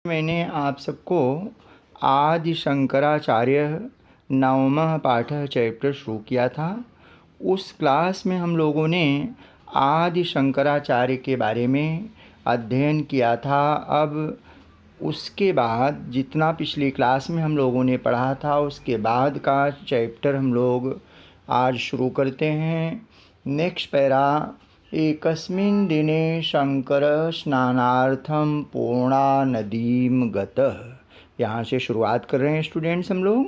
मैंने आप सबको आदि शंकराचार्य नवमः पाठ चैप्टर शुरू किया था। उस क्लास में हम लोगों ने आदि शंकराचार्य के बारे में अध्ययन किया था। अब उसके बाद जितना पिछली क्लास में हम लोगों ने पढ़ा था उसके बाद का चैप्टर हम लोग आज शुरू करते हैं। नेक्स्ट पैरा, एकस्मिन् दिने शंकर स्नानार्थम पूर्णा नदीम गतः। यहाँ से शुरुआत कर रहे हैं स्टूडेंट्स हम लोग।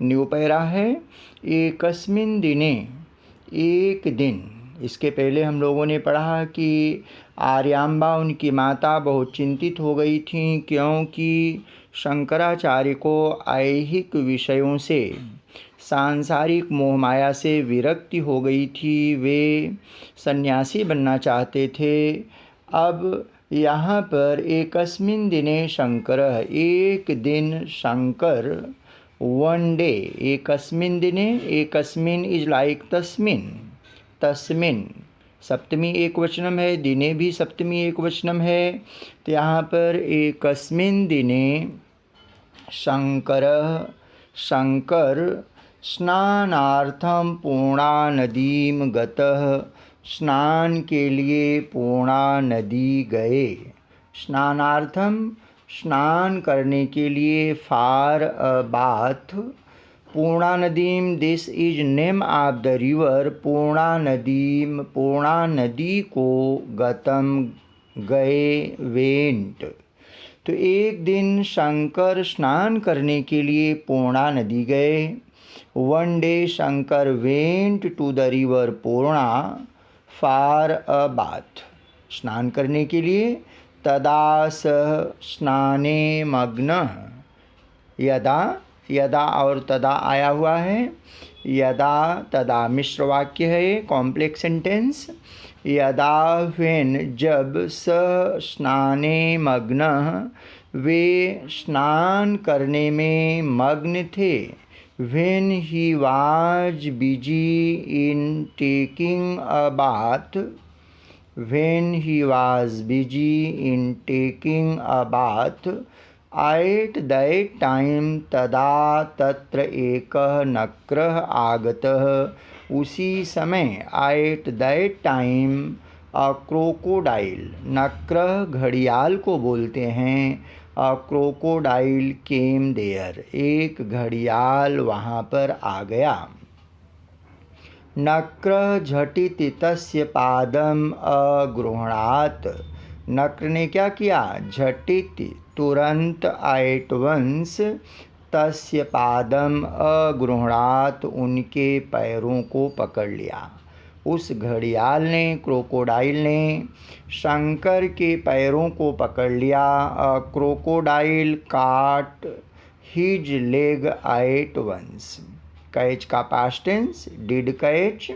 न्यू पैरा है एकस्मिन् दिने, एक दिन। इसके पहले हम लोगों ने पढ़ा कि आर्यांबा उनकी माता बहुत चिंतित हो गई थी, क्योंकि शंकराचार्य को ऐहिक विषयों से, सांसारिक मोह माया से विरक्ति हो गई थी। वे सन्यासी बनना चाहते थे। अब यहाँ पर एकस्मिन् दिने शंकर, एक दिन शंकर, वन डे। एकस्मिन् दिने, एकस्मिन् इज लाइक तस्मिन्, तस्मिन् सप्तमी एक वचनम है, दिने भी सप्तमी एक वचनम है। तो यहाँ पर एकस्मिन् दिने शंकर, शंकर स्नानार्थम पूर्णा नदीम गतः, स्नान के लिए पूर्णा नदी गए। स्नानार्थम, स्नान करने के लिए, फार अ बाथ। पूर्णा नदीम, this is name of the river. Purna नदीम, पूर्णा नदी को, गतम गए, वेंट। तो एक दिन शंकर स्नान करने के लिए पूर्णा नदी गए। One day Shankar went to the river Purna for a bath, स्नान करने के लिए। तदा सह स्नाने मग्नः, यदा, यदा और तदा आया हुआ है। यदा तदा मिश्र वाक्य है, कॉम्प्लेक्स सेंटेंस। यदा व्हेन, जब, स स्नाने मग्नः, वे स्नान करने में मग्न थे। When he was busy in taking a bath, when he was busy in taking a bath, at that time, तदा तत्र एकः नक्रः आगतः, उसी समय, at that time a crocodile, नक्रः घड़ियाल को बोलते हैं। अ क्रोकोडाइल केम देयर, एक घड़ियाल वहाँ पर आ गया। नक्रः झटिति तस्य पादम अगृह्णात्, नक्र ने क्या किया? झटिति, तुरंत, एट वंस, तस्य पादम अगृह्णात्, उनके पैरों को पकड़ लिया। उस घड़ियाल ने, क्रोकोडाइल ने शंकर के पैरों को पकड़ लिया। Crocodile caught his leg at once, catch का past tense did catch.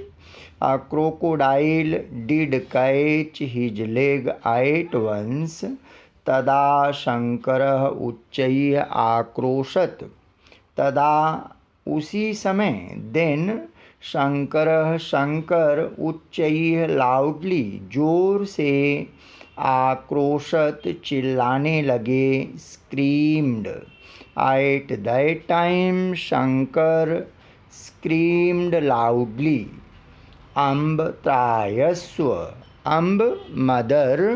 Crocodile did catch his leg at once. तदा शंकरः उच्चैः आक्रोशत, तदा उसी समय, देन शंकरः शंकर, उच्चैः लाउडली, जोर से, आक्रोशत चिल्लाने लगे, screamed. At that time Shankar screamed loudly. अम्ब त्रायस्व, अम्ब मदर,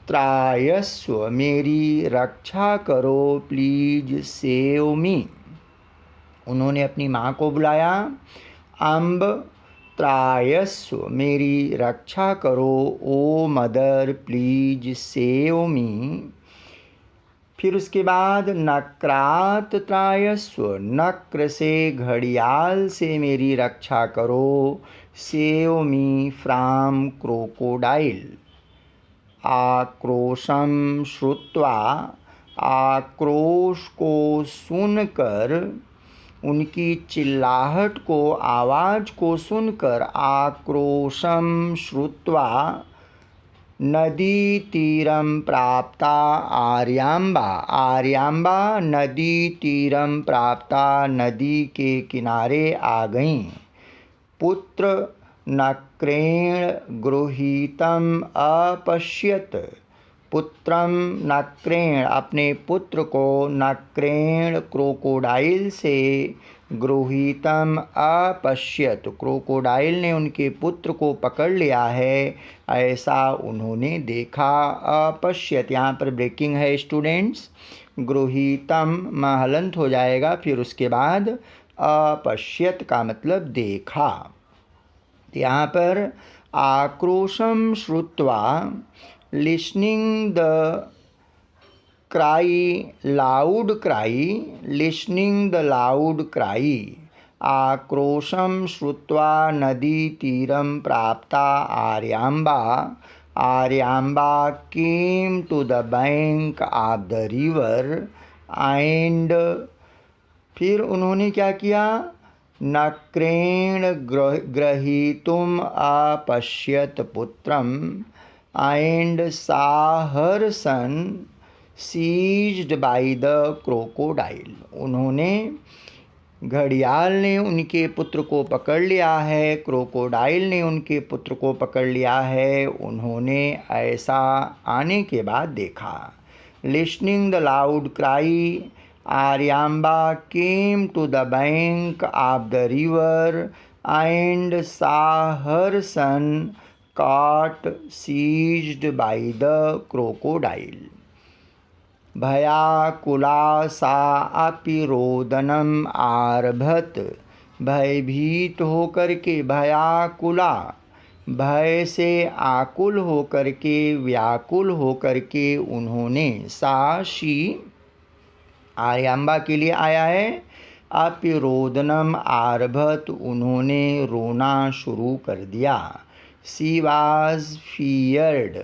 त्रायस्व मेरी रक्षा करो, प्लीज सेव मी। उन्होंने अपनी माँ को बुलाया। अम्ब त्रायस्व मेरी रक्षा करो, ओ मदर प्लीज सेव मी। फिर उसके बाद नक्रात त्रायस्व, नक्र से, घड़ियाल से मेरी रक्षा करो। Save me from crocodile. आक्रोशम श्रुत्वा, आक्रोश को सुनकर, उनकी चिल्लाहट को, आवाज़ को सुनकर, आक्रोशम श्रुत्वा, नदी तीरम प्राप्ता आर्यांबा, आर्यांबा नदी तीरम प्राप्ता, नदी के किनारे आ गईं। पुत्र नक्रेण गृहीतम अपश्यत, पुत्रम नक्रेण, अपने पुत्र को नक्रेण क्रोकोडाइल से गृहीतम अपश्यत, क्रोकोडाइल ने उनके पुत्र को पकड़ लिया है, ऐसा उन्होंने देखा। अपश्यत यहाँ पर ब्रेकिंग है स्टूडेंट्स, गृहीतम में हलंत हो जाएगा, फिर उसके बाद अपश्यत का मतलब देखा। यहाँ पर आक्रोशम श्रुत्वा, listening the cry, loud cry, listening the loud cry, आक्रोशम श्रुत्वा नदी तीरम प्राप्ता Aryamba, Aryamba came to the bank of the river and, फिर उन्होंने क्या किया, नक्रेण ग्रहीतुम अपश्यत पुत्रम एंड साहरसन सीज्ड बाय द क्रोकोडाइल, उन्होंने, घड़ियाल ने उनके पुत्र को पकड़ लिया है, क्रोकोडाइल ने उनके पुत्र को पकड़ लिया है, उन्होंने ऐसा आने के बाद देखा। Listening the loud cry, Aryamba came to the bank of the river and साहरसन caught seized by the crocodile, भयाकुला सा अपि रोदनम आरभत, भयभीत होकर के, भयाकुला भय से आकुल होकर के, व्याकुल होकर के उन्होंने, साशी आर्यांबा के लिए आया है, अपि रोदनम आरभत उन्होंने रोना शुरू कर दिया। सी वाज फियर्ड,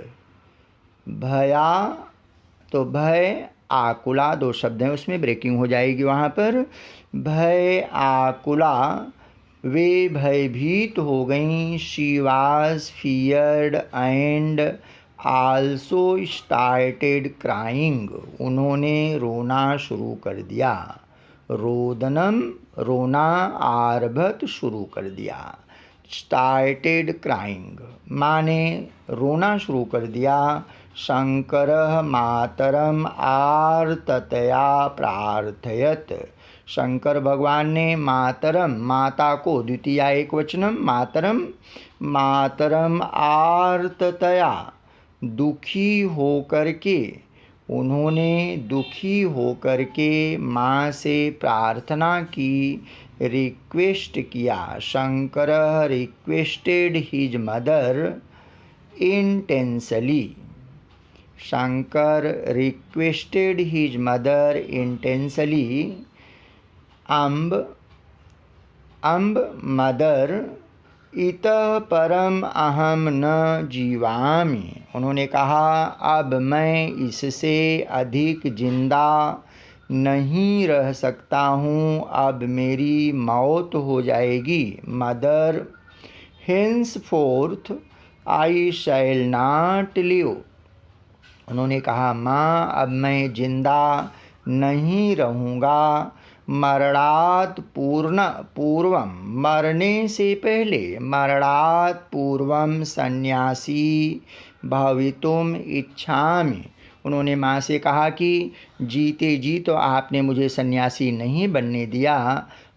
भया तो भय, आकुला दो शब्द हैं, उसमें ब्रेकिंग हो जाएगी वहाँ पर, भय आकुला, वे भयभीत हो गईं। She was feared and also started crying, उन्होंने रोना शुरू कर दिया। रोदनम रोना, आरभत शुरू कर दिया, स्टार्टेड क्राइंग माने रोना शुरू कर दिया। शंकरः मातरम आर्ततया प्रार्थयत, शंकर भगवान ने मातरम माता को, द्वितीया एक वचनम मातरम, मातरम आर्ततया दुखी होकर के, उन्होंने दुखी होकर के माँ से प्रार्थना की, रिक्वेस्ट किया। Shankar requested his mother intensely, Shankar requested his mother intensely, अम्ब मदर, इतः परम अहम न जीवामि, उन्होंने कहा अब मैं इससे अधिक जिंदा नहीं रह सकता हूँ, अब मेरी मौत हो जाएगी। Mother, hence fourth I shall not live, उन्होंने कहा माँ अब मैं जिंदा नहीं रहूँगा। मरणात् पूर्वम, मरने से पहले, मरणात् पूर्वम सन्यासी भवितुम इच्छामि, उन्होंने माँ से कहा कि जीते जी तो आपने मुझे सन्यासी नहीं बनने दिया,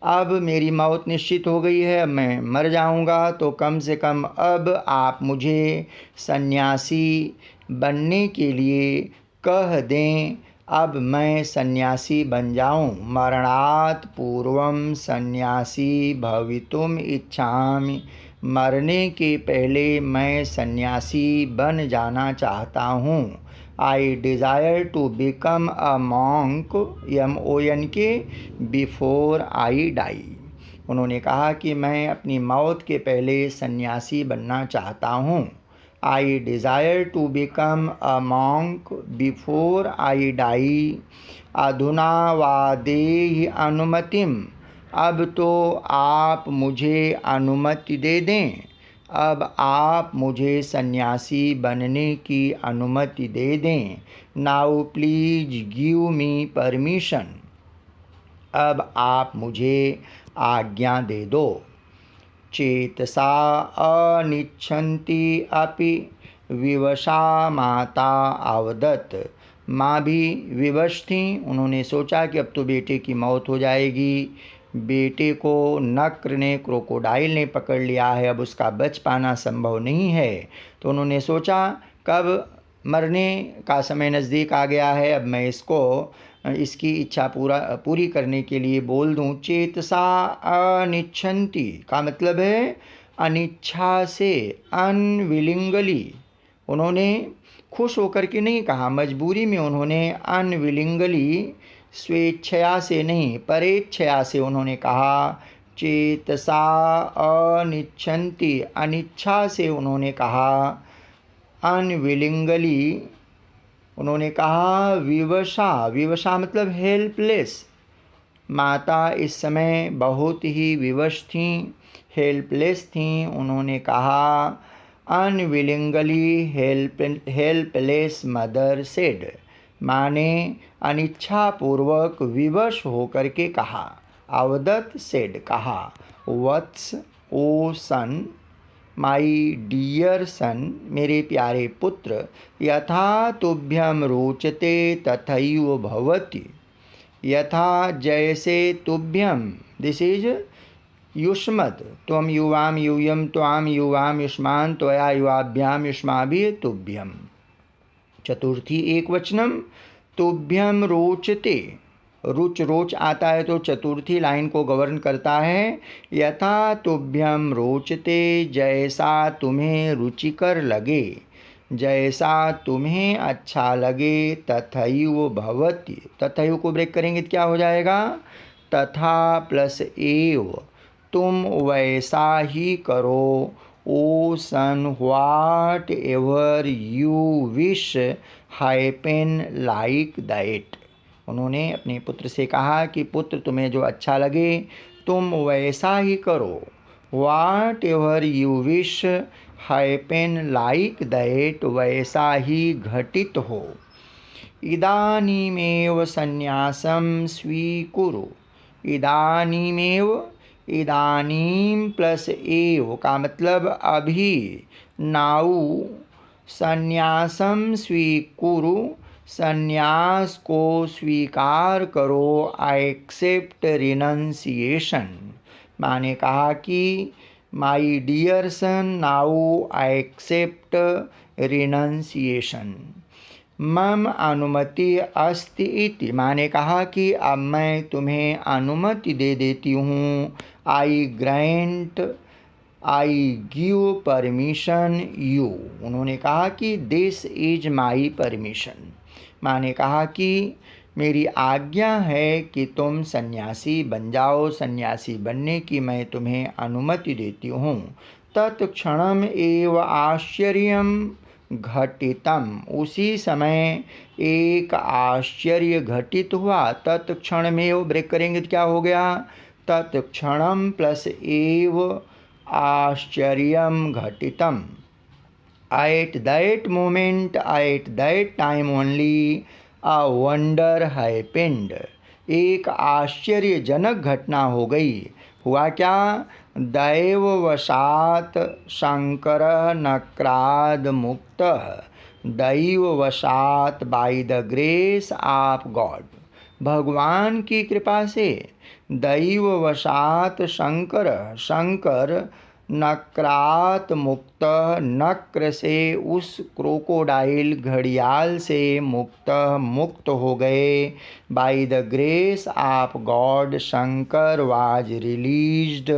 अब मेरी मौत निश्चित हो गई है, मैं मर जाऊंगा, तो कम से कम अब आप मुझे सन्यासी बनने के लिए कह दें, अब मैं सन्यासी बन जाऊं। मरणात् पूर्वम सन्यासी भवितुम इच्छामि, मरने के पहले मैं सन्यासी बन जाना चाहता हूँ। I desire to become a monk, MONK, before I die, उन्होंने कहा कि मैं अपनी मौत के पहले सन्यासी बनना चाहता हूँ। I desire to become a monk before I die, अधुना वादेहि अनुमतिम, अब तो आप मुझे अनुमति दे दें, अब आप मुझे सन्यासी बनने की अनुमति दे दें। Now please give me permission, अब आप मुझे आज्ञा दे दो। चेतसा अनिच्छन्ति अपि विवशा माता अवदत्। माँ भी विवश थीं, उन्होंने सोचा कि अब तो बेटे की मौत हो जाएगी। बेटे को नक्र ने, क्रोकोडाइल ने पकड़ लिया है, अब उसका बच पाना संभव नहीं है। तो उन्होंने सोचा कब मरने का समय नज़दीक आ गया है, अब मैं इसकी इच्छा पूरी करने के लिए बोल दूं। चेतसा अनिच्छन्ति का मतलब है अनिच्छा से, अनविलिंगली। उन्होंने खुश होकर के नहीं कहा, मजबूरी में उन्होंने अनविलिंगली, स्वेच्छया से नहीं परेच्छया से उन्होंने कहा। चेतसा अनिच्छन्ति, अनिच्छा से उन्होंने कहा, अनविलिंगली उन्होंने कहा। विवशा, विवशा मतलब हेल्पलेस। माता इस समय बहुत ही विवश थीं, हेल्पलेस थीं। उन्होंने कहा, अनविलिंगली हेल्पलेस मदर सेड। माँ ने अनिच्छापूर्वक विवश होकर के कहा। अवदत् सेड कहा। वत्स, ओ सन, माई डियर सन, मेरे प्यारे पुत्र, यथा तुभ्यम रोचते तथैव भवति। यथा जैसे, तुभ्यम दिस इज युष्मत्, त्वं युवां यूयं त्वां युवां युष्मान् त्वया युवाभ्यां युष्माभिः तुभ्यम। चतुर्थी एक वचनम, तुभ्यम रोचते, रुच रोच आता है तो चतुर्थी लाइन को गवर्न करता है। यथा तुभ्यम रोचते, जैसा तुम्हें रुचिकर लगे, जैसा तुम्हें अच्छा लगे। तथैव भवति, तथैव को ब्रेक करेंगे तो क्या हो जाएगा, तथा प्लस एव, तुम वैसा ही करो। O son whatever you wish happen like that. उन्होंने अपने पुत्र से कहा कि पुत्र तुम्हें जो अच्छा लगे तुम वैसा ही करो। What ever you wish happen like that, वैसा ही घटित हो। इदानीमेव संन्यासम स्वीकुरु। इदानीमेव, इदानीम प्लस एव का मतलब अभी, नाउ। संन्यासम स्वीकुरु, संन्यास को स्वीकार करो। I accept renunciation. माने कहा कि my dear son, now I accept renunciation. मम अनुमति अस्ति इति, माने कहा कि अब मैं तुम्हें अनुमति दे देती हूँ। आई grant, I give permission you. उन्होंने कहा कि दिस इज माई परमिशन, माने कहा कि मेरी आज्ञा है कि तुम सन्यासी बन जाओ, सन्यासी बनने की मैं तुम्हें अनुमति देती हूँ। तत्क्षणम एव आश्चर्यम घटितम, उसी समय एक आश्चर्य घटित हुआ। तत्क्षण में वो ब्रेक करेंगे तो क्या हो गया, तत्क्षणम प्लस एव आश्चर्यम घटितम। At that moment, at that time only a wonder happened, एक आश्चर्यजनक घटना हो गई। हुआ क्या, दैववशात शंकर नक्राद मुक्त। दैववशात, by the grace of God, भगवान की कृपा से। दैववशात शंकर, शंकर नक्रात मुक्त, नक्र से उस क्रोकोडाइल घड़ियाल से मुक्त हो गए। By the grace of God Shankar was released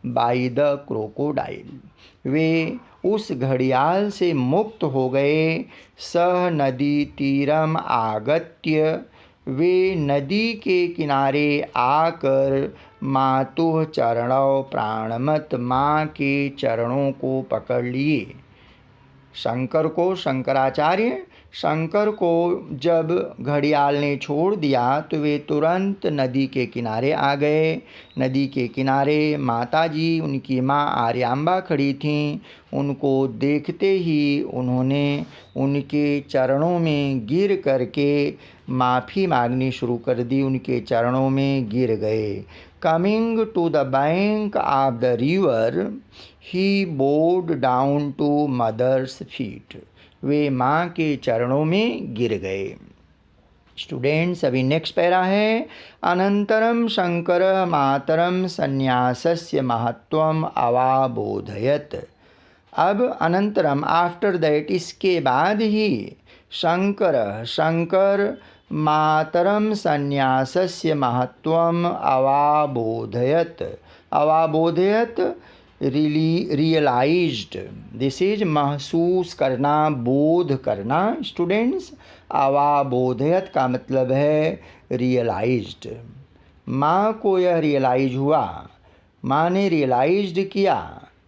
by the crocodile, वे उस घड़ियाल से मुक्त हो गए। सह नदी तीरम आगत्य, वे नदी के किनारे आकर मातुः चरणों प्राणमत, माँ के चरणों को पकड़ लिए। शंकर को, शंकराचार्य, शंकर को जब घड़ियाल ने छोड़ दिया तो वे तुरंत नदी के किनारे आ गए। नदी के किनारे माता जी, उनकी माँ आर्यांबा खड़ी थीं। उनको देखते ही उन्होंने उनके चरणों में गिर करके माफ़ी मांगनी शुरू कर दी, उनके चरणों में गिर गए। Coming to the bank of the river he bowed down to mother's feet, वे माँ के चरणों में गिर गए। स्टूडेंट्स, अभी नेक्स्ट पैरा है। अनंतरम शंकर मातरम संन्यासस्य महत्वम अवाबोधयत। अब अनंतरम आफ्टर दैट, इसके बाद ही शंकर मातरम संन्यासस्य महत्वम अवाबोधयत। अवाबोधयत रियलाइज्ड, दिस इज महसूस करना, बोध करना। स्टूडेंट्स, अवाबोधयत का मतलब है रियलाइज्ड। माँ को यह रियलाइज हुआ, माँ ने रियलाइज्ड किया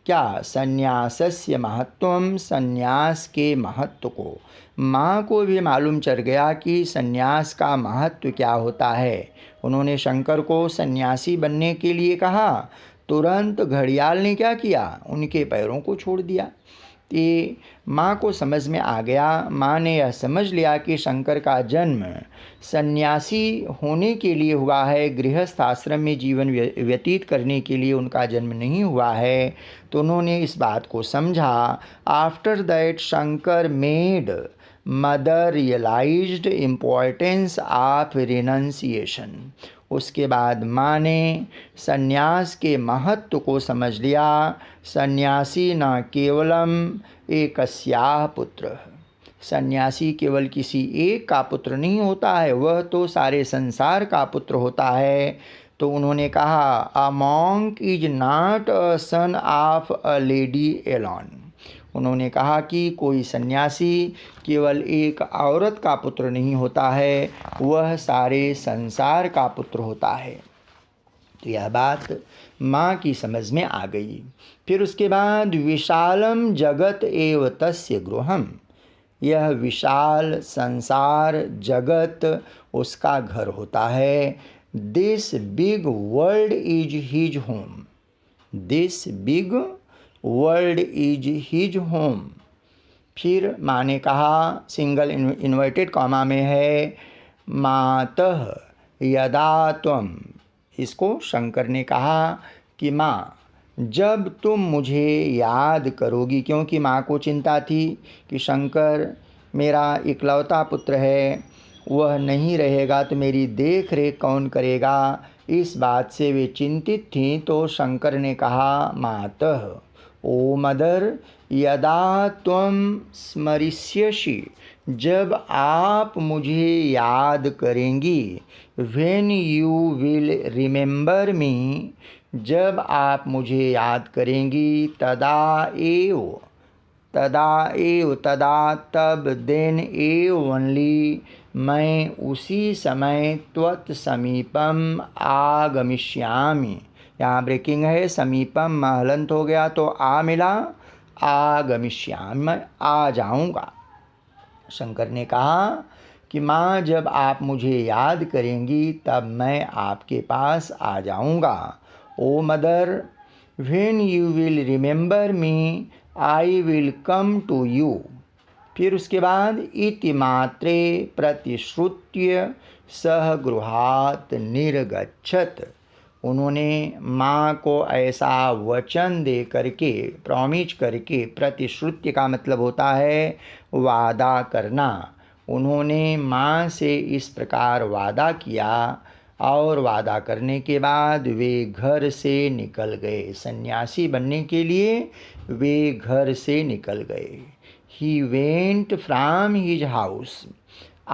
क्या? संन्यासस्य महत्वम, संन्यास के महत्व को। माँ को भी मालूम चल गया कि संन्यास का महत्व क्या होता है। उन्होंने शंकर को सन्यासी बनने के लिए कहा। तुरंत घड़ियाल ने क्या किया? उनके पैरों को छोड़ दिया। ये माँ को समझ में आ गया। माँ ने यह समझ लिया कि शंकर का जन्म सन्यासी होने के लिए हुआ है, गृहस्थ आश्रम में जीवन व्यतीत करने के लिए उनका जन्म नहीं हुआ है। तो उन्होंने इस बात को समझा। After that Shankar made mother realized importance of renunciation. उसके बाद माँ ने सन्यास के महत्व को समझ लिया। सन्यासी न केवलम एकस्याः पुत्र, सन्यासी केवल किसी एक का पुत्र नहीं होता है, वह तो सारे संसार का पुत्र होता है। तो उन्होंने कहा, a monk is not a son of a lady alone. उन्होंने कहा कि कोई सन्यासी केवल एक औरत का पुत्र नहीं होता है, वह सारे संसार का पुत्र होता है। तो यह बात माँ की समझ में आ गई। फिर उसके बाद विशालम जगत एव तस्य गृहम, यह विशाल संसार जगत उसका घर होता है। This big world is his home, this big world is his home. फिर माँ ने कहा, सिंगल इन्वर्टेड कॉमा में है, मातः यदा त्वम। इसको शंकर ने कहा कि माँ, जब तुम मुझे याद करोगी, क्योंकि माँ को चिंता थी कि शंकर मेरा इकलौता पुत्र है, वह नहीं रहेगा तो मेरी देख रेख कौन करेगा, इस बात से वे चिंतित थीं। तो शंकर ने कहा, मातः, ओ मदर, यदा त्वम स्मरिष्यसि, जब आप मुझे याद करेंगी, व्हेन यू विल रिमेंबर मी, जब आप मुझे याद करेंगी, तदा एव, तदा तब, देन एव ओनली, मैं उसी समय त्वत् समीपम आगमिष्यामि। यहाँ ब्रेकिंग है, समीपम महलंत हो गया तो आ मिला, आगमिष्यामि, मैं आ जाऊँगा। शंकर ने कहा कि माँ, जब आप मुझे याद करेंगी तब मैं आपके पास आ जाऊँगा। O mother, when you will remember me, I will come to you. फिर उसके बाद इति मात्रे प्रतिश्रुत्य सह गृहात् निर्गच्छत। उन्होंने माँ को ऐसा वचन दे करके, प्रॉमिस करके, प्रतिश्रुत्य का मतलब होता है वादा करना। उन्होंने माँ से इस प्रकार वादा किया और वादा करने के बाद वे घर से निकल गए। सन्यासी बनने के लिए वे घर से निकल गए। He went from his house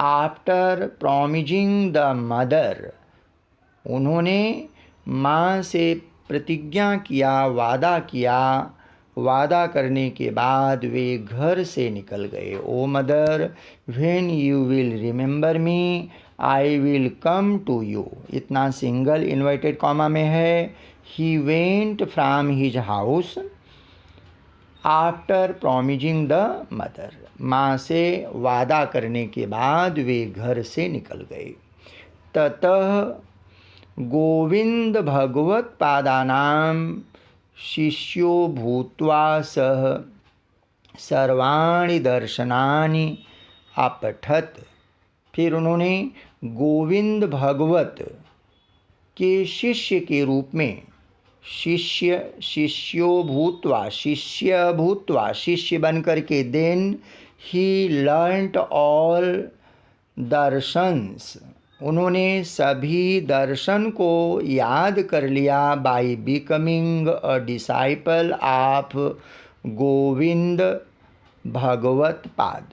after promising the mother। उन्होंने माँ से प्रतिज्ञा किया, वादा किया। वादा करने के बाद वे घर से निकल गए। O mother, when you will remember me, I will come to you. इतना सिंगल इन्वर्टेड कॉमा में है। He went from his house after promising the mother. माँ से वादा करने के बाद वे घर से निकल गए। ततः गोविंद भगवत पादानाम शिष्यो भूत्वा सह सर्वाणि दर्शनानि अपठत। फिर उन्होंने गोविंद भगवत के शिष्य के रूप में, शिष्यो भूत्वा, शिष्य बन कर के, देन ही लर्नट ऑल दर्शंस, उन्होंने सभी दर्शन को याद कर लिया। By becoming a disciple of Govind Bhagavat Pada,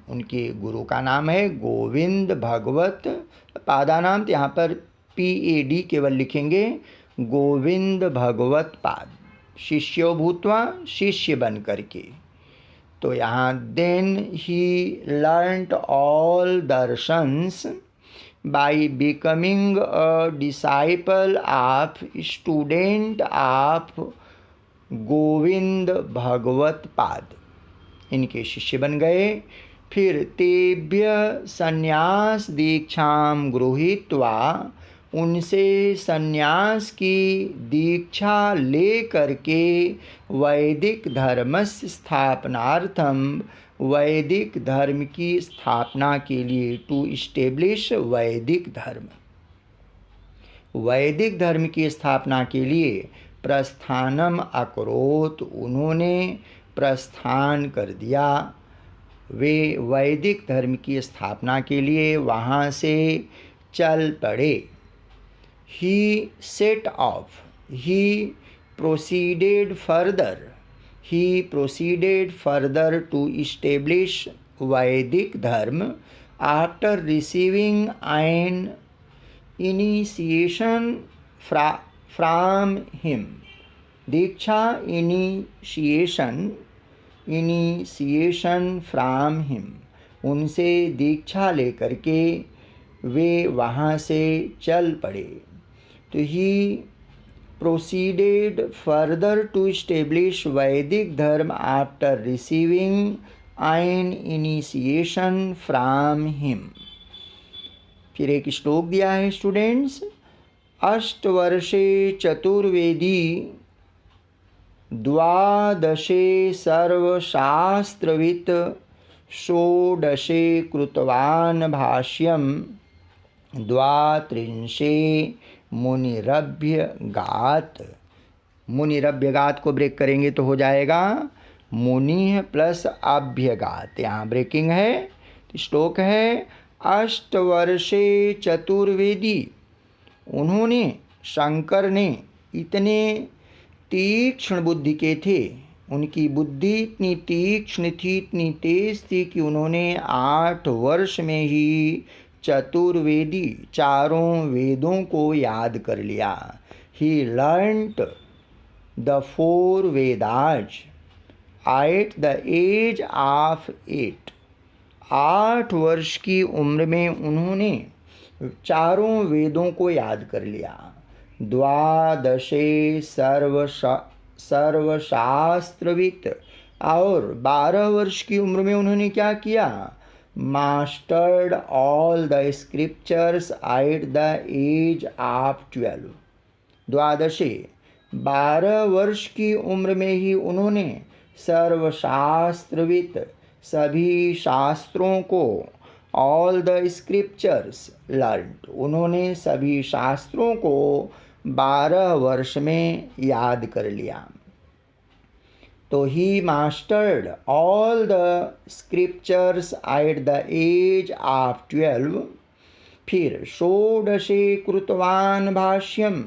उनके गुरु का नाम है गोविंद भगवत पादानाम, यहाँ पर PAD केवल लिखेंगे, गोविंद भगवत पाद, शिष्यो भूत्वा, शिष्य बन करके। तो यहाँ then he learnt all darshans by becoming a disciple of student of Govind Bhagavat Pada, इनके शिष्य बन गए। फिर तेभ्य संन्यास दीक्षाम गृहीत्वा, उनसे संन्यास की दीक्षा ले करके वैदिक धर्मस्य स्थापनार्थम, वैदिक धर्म की स्थापना के लिए, टू इस्टेब्लिश वैदिक धर्म, वैदिक धर्म की स्थापना के लिए प्रस्थानम अकरोत, उन्होंने प्रस्थान कर दिया। वे वैदिक धर्म की स्थापना के लिए वहाँ से चल पड़े। He set off, he proceeded further, he proceeded further to establish वैदिक धर्म after receiving an initiation from him, दीक्षा इनिशिएशन फ्रॉम हिम, उनसे दीक्षा लेकर के वे वहाँ से चल पड़े। तो ही प्रोसीडेड फर्दर टू इस्टेब्लिश वैदिक धर्म after receiving an initiation from him. फिर एक श्लोक दिया है स्टूडेंट्स, अष्टवर्षे चतुर्वेदी द्वादशे सर्वशास्त्रवित् षोडशे कृतवान् भाष्यं द्वात्रिंशे मुनिरभ्यगात। मुनिरभ्यगात को ब्रेक करेंगे तो हो जाएगा मुनि प्लस अभ्यगात, यहाँ ब्रेकिंग है। तो श्लोक है, अष्टवर्षे चतुर्वेदी, उन्होंने, शंकर ने, इतने तीक्ष्ण बुद्धि के थे, उनकी बुद्धि इतनी तीक्ष्ण थी, इतनी तेज थी कि उन्होंने 8 वर्ष में ही चतुर्वेदी, चारों वेदों को याद कर लिया। He learnt the 4 Vedas at the age of 8, 8 वर्ष की उम्र में उन्होंने चारों वेदों को याद कर लिया। द्वादशे सर्वशास्त्रवित्, और 12 वर्ष की उम्र में उन्होंने क्या किया, mastered all the scriptures at the age of 12। द्वादशे, 12 वर्ष की उम्र में ही उन्होंने सर्वशास्त्रवित्, सभी शास्त्रों को, ऑल द स्क्रिप्चर्स लर्न, उन्होंने सभी शास्त्रों को 12 वर्ष में याद कर लिया। तो he mastered all the scriptures at the age of 12। फिर षोडशे कृतवान भाष्यम,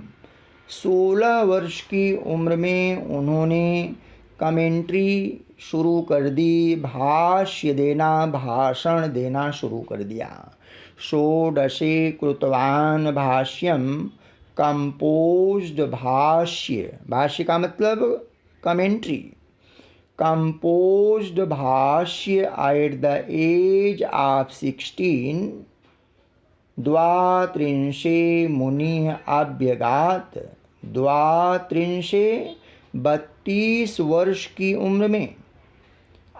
16 वर्ष की उम्र में उन्होंने कमेंट्री शुरू कर दी, भाष्य देना, भाषण देना शुरू कर दिया। षोडशे कृतवान भाष्यम, कंपोज्ड भाष्य, भाष्य का मतलब कमेंट्री, कंपोज्ड भाष्य एट द एज ऑफ 16। द्वात्रिंशे मुनि अभ्यगात, द्वात्रिंशे 32 वर्ष की उम्र में,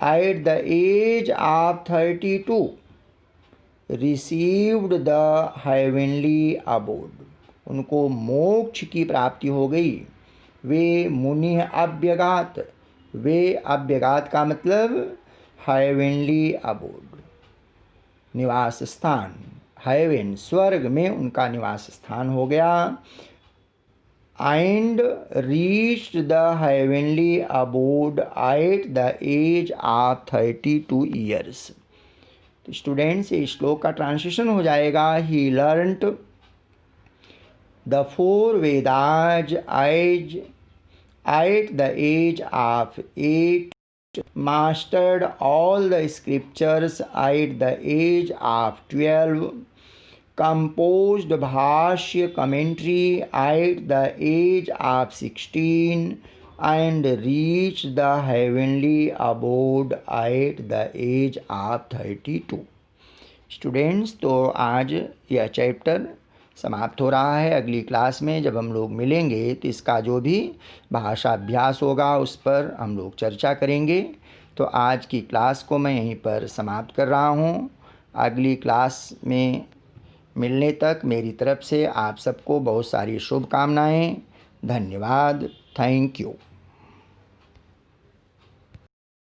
at the age of 32 received the heavenly abode, उनको मोक्ष की प्राप्ति हो गई। वे मुनि अभ्यगात, वे अभ्यगात का मतलब हेवनली अबोड, निवास स्थान, हेवन स्वर्ग में उनका निवास स्थान हो गया। and reached the heavenly abode at the age of 32 years. तो स्टूडेंट्स ये श्लोक का ट्रांसलेशन हो जाएगा, he learnt the four Vedas at the age of 8, mastered all the scriptures at the age of 12, composed Bhashya commentary at the age of 16, and reached the heavenly abode at the age of 32. Students, तो आज यह chapter समाप्त हो रहा है। अगली class में जब हम लोग मिलेंगे तो इसका जो भी भाषा अभ्यास होगा उस पर हम लोग चर्चा करेंगे। तो आज की क्लास को मैं यहीं पर समाप्त कर रहा हूँ। अगली क्लास में मिलने तक मेरी तरफ से आप सबको बहुत सारी शुभकामनाएं। धन्यवाद। Thank you.